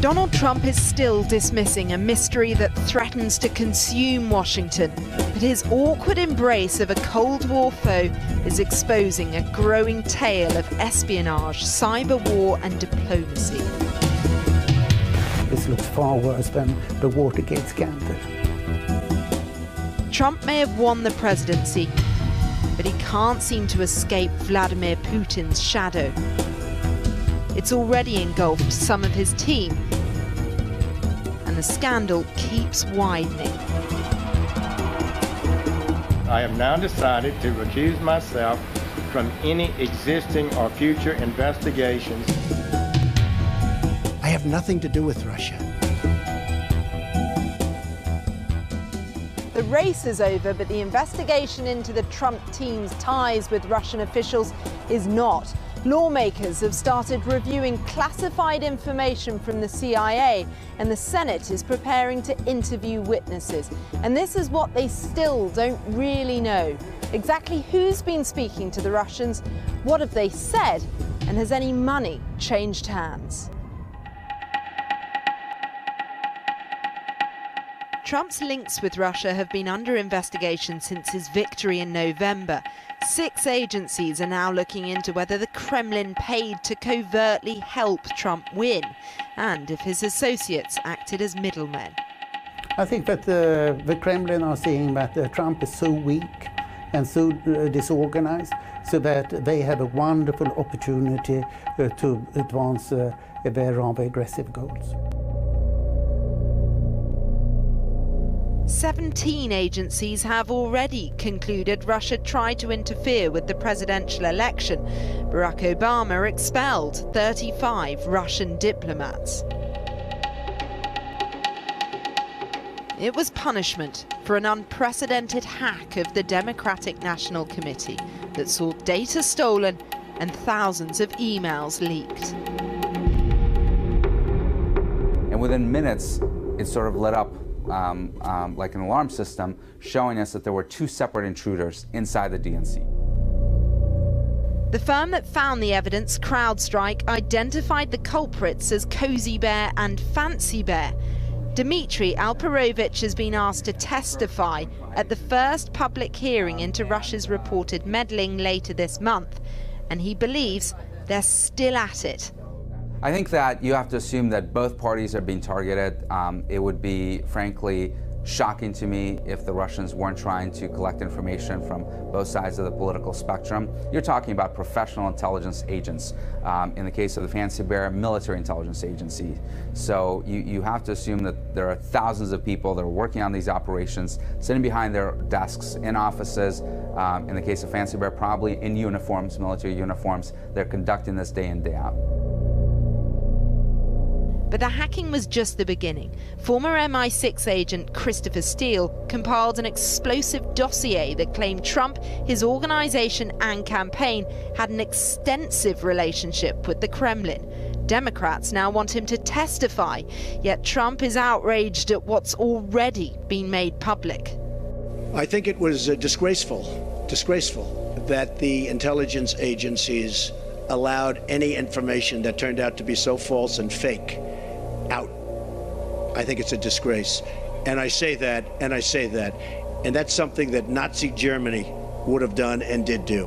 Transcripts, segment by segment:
Donald Trump is still dismissing a mystery that threatens to consume Washington, but his awkward embrace of a Cold War foe is exposing a growing tale of espionage, cyber war and diplomacy. This looks far worse than the Watergate scandal. Trump may have won the presidency, but he can't seem to escape Vladimir Putin's shadow. It's already engulfed some of his team, and the scandal keeps widening. I have now decided to recuse myself from any existing or future investigations. I have nothing to do with Russia. The race is over, but the investigation into the Trump team's ties with Russian officials is not. Lawmakers have started reviewing classified information from the CIA, and the Senate is preparing to interview witnesses. And this is what they still don't really know. Exactly who's been speaking to the Russians, what have they said, and has any money changed hands? Trump's links with Russia have been under investigation since his victory in November. 6 agencies are now looking into whether the Kremlin paid to covertly help Trump win, and if his associates acted as middlemen. I think that the Kremlin are seeing that Trump is so weak and so disorganized, so that they have a wonderful opportunity to advance their rather aggressive goals. 17 agencies have already concluded Russia tried to interfere with the presidential election. Barack Obama expelled 35 Russian diplomats. It was punishment for an unprecedented hack of the Democratic National Committee that saw data stolen and thousands of emails leaked. And within minutes, it sort of lit up like an alarm system, showing us that there were 2 separate intruders inside the DNC. The firm that found the evidence, CrowdStrike, identified the culprits as Cozy Bear and Fancy Bear. Dmitry Alperovich has been asked to testify at the first public hearing into Russia's reported meddling later this month, and he believes they're still at it. I think that you have to assume that both parties are being targeted. It would be, frankly, shocking to me if the Russians weren't trying to collect information from both sides of the political spectrum. You're talking about professional intelligence agents. In the case of the Fancy Bear, military intelligence agency. So you have to assume that there are thousands of people that are working on these operations, sitting behind their desks in offices. In the case of Fancy Bear, probably in uniforms, military uniforms. They're conducting this day in, day out. But the hacking was just the beginning. Former MI6 agent Christopher Steele compiled an explosive dossier that claimed Trump, his organization and campaign had an extensive relationship with the Kremlin. Democrats now want him to testify, yet Trump is outraged at what's already been made public. I think it was disgraceful that the intelligence agencies allowed any information that turned out to be so false and fake out. I think it's a disgrace. And I say that, and that's something that Nazi Germany would have done and did do.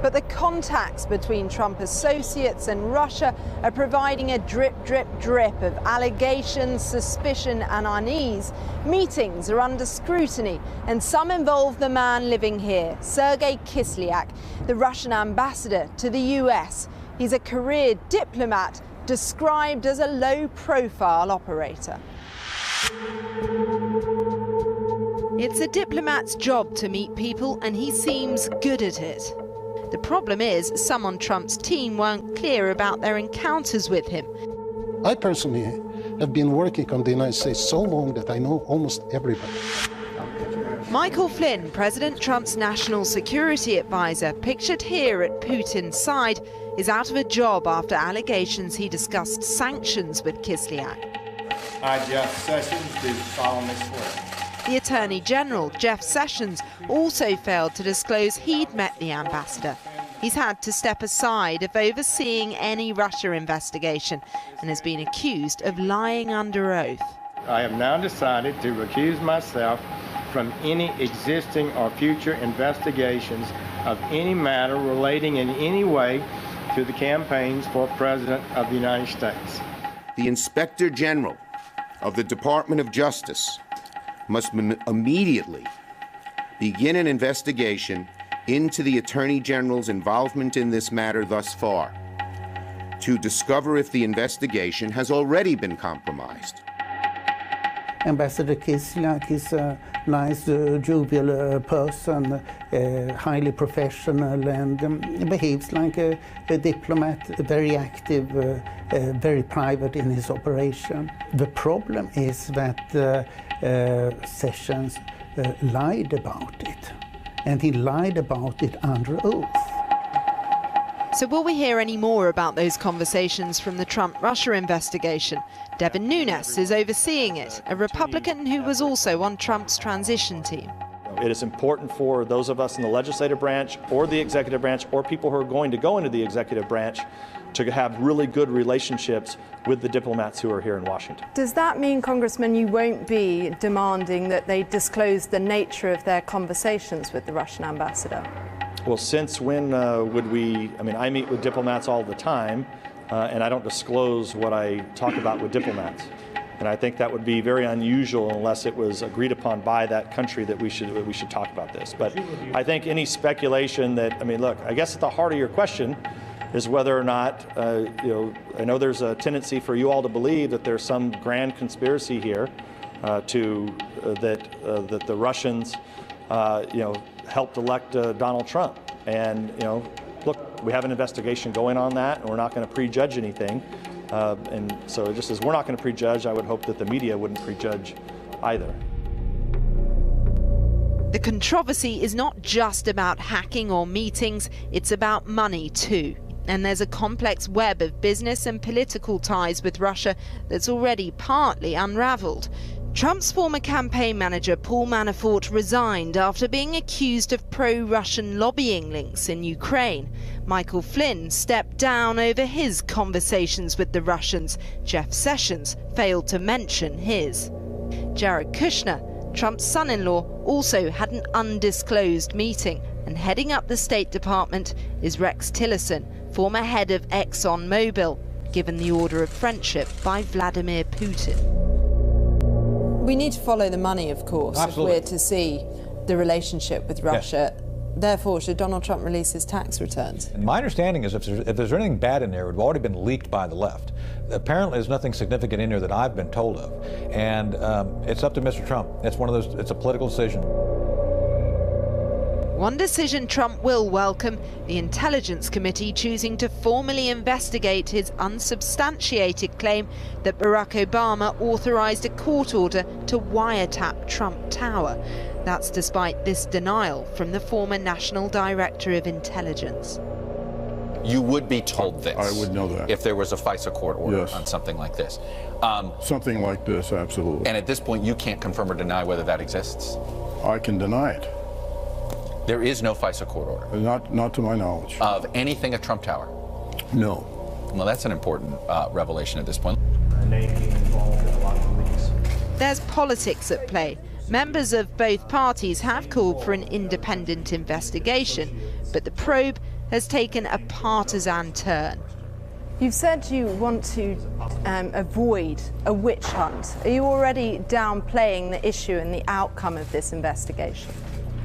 But the contacts between Trump associates and Russia are providing a drip, drip, drip of allegations, suspicion and unease. Meetings are under scrutiny, and some involve the man living here, Sergei Kislyak, the Russian ambassador to the US. He's a career diplomat described as a low-profile operator. It's a diplomat's job to meet people, and he seems good at it. The problem is, some on Trump's team weren't clear about their encounters with him. I personally have been working on the United States so long that I know almost everybody. Michael Flynn, President Trump's national security advisor, pictured here at Putin's side, is out of a job after allegations he discussed sanctions with Kislyak. I, Jeff Sessions, do solemnly swear. The Attorney General, Jeff Sessions, also failed to disclose he'd met the ambassador. He's had to step aside of overseeing any Russia investigation and has been accused of lying under oath. I have now decided to recuse myself from any existing or future investigations of any matter relating in any way to the campaigns for President of the United States. The Inspector General of the Department of Justice must immediately begin an investigation into the Attorney General's involvement in this matter thus far, to discover if the investigation has already been compromised. Ambassador Kislyak is a nice, jovial person, highly professional, and behaves like a diplomat, very active, very private in his operation. The problem is that Sessions lied about it, and he lied about it under oath. So will we hear any more about those conversations from the Trump-Russia investigation? Devin Nunes is overseeing it, a Republican who was also on Trump's transition team. It is important for those of us in the legislative branch or the executive branch or people who are going to go into the executive branch to have really good relationships with the diplomats who are here in Washington. Does that mean, Congressman, you won't be demanding that they disclose the nature of their conversations with the Russian ambassador? Well, since when would we? I mean, I meet with diplomats all the time, and I don't disclose what I talk about with diplomats. And I think that would be very unusual unless it was agreed upon by that country that we should talk about this. But I think any speculation that, I mean, look, I guess at the heart of your question is whether or not, I know there's a tendency for you all to believe that there's some grand conspiracy here that the Russians, helped elect Donald Trump. And, look, we have an investigation going on that, and we're not going to prejudge anything. And so just as we're not going to prejudge, I would hope that the media wouldn't prejudge either. The controversy is not just about hacking or meetings, it's about money too. And there's a complex web of business and political ties with Russia that's already partly unraveled. Trump's former campaign manager, Paul Manafort, resigned after being accused of pro-Russian lobbying links in Ukraine. Michael Flynn stepped down over his conversations with the Russians. Jeff Sessions failed to mention his. Jared Kushner, Trump's son-in-law, also had an undisclosed meeting. And heading up the State Department is Rex Tillerson, former head of ExxonMobil, given the Order of Friendship by Vladimir Putin. We need to follow the money, of course, Absolutely. if we're to see the relationship with Russia. Yes. Therefore, should Donald Trump release his tax returns? And my understanding is if there's anything bad in there, it would have already been leaked by the left. Apparently, there's nothing significant in there that I've been told of. And it's up to Mr. Trump. It's one of those, it's a political decision. One decision Trump will welcome, the Intelligence Committee choosing to formally investigate his unsubstantiated claim that Barack Obama authorized a court order to wiretap Trump Tower. That's despite this denial from the former National Director of Intelligence. You would be told this. I would know that. If there was a FISA court order on something like this. Something like this, absolutely. And at this point, you can't confirm or deny whether that exists? I can deny it. There is no FISA court order? Not to my knowledge. Of anything at Trump Tower? No. Well, that's an important revelation at this point. There's politics at play. Members of both parties have called for an independent investigation, but the probe has taken a partisan turn. You've said you want to avoid a witch hunt. Are you already downplaying the issue and the outcome of this investigation?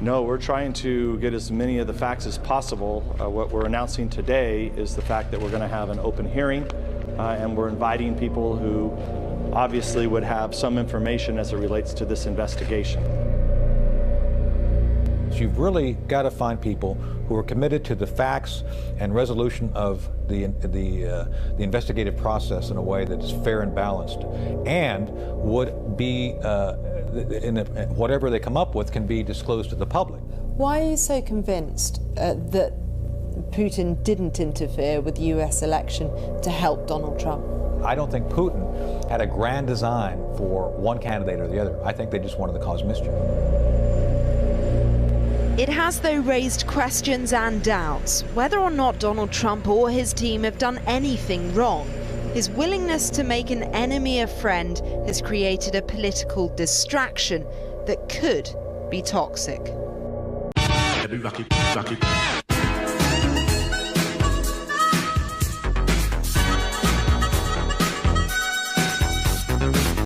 No, we're trying to get as many of the facts as possible. What we're announcing today is the fact that we're going to have an open hearing, and we're inviting people who obviously would have some information as it relates to this investigation. You've really got to find people who are committed to the facts and resolution of the investigative process in a way that is fair and balanced, and would be whatever they come up with can be disclosed to the public. Why are you so convinced that Putin didn't interfere with the US election to help Donald Trump? I don't think Putin had a grand design for one candidate or the other. I think they just wanted to cause mischief. It has, though, raised questions and doubts whether or not Donald Trump or his team have done anything wrong. His willingness to make an enemy a friend has created a political distraction that could be toxic.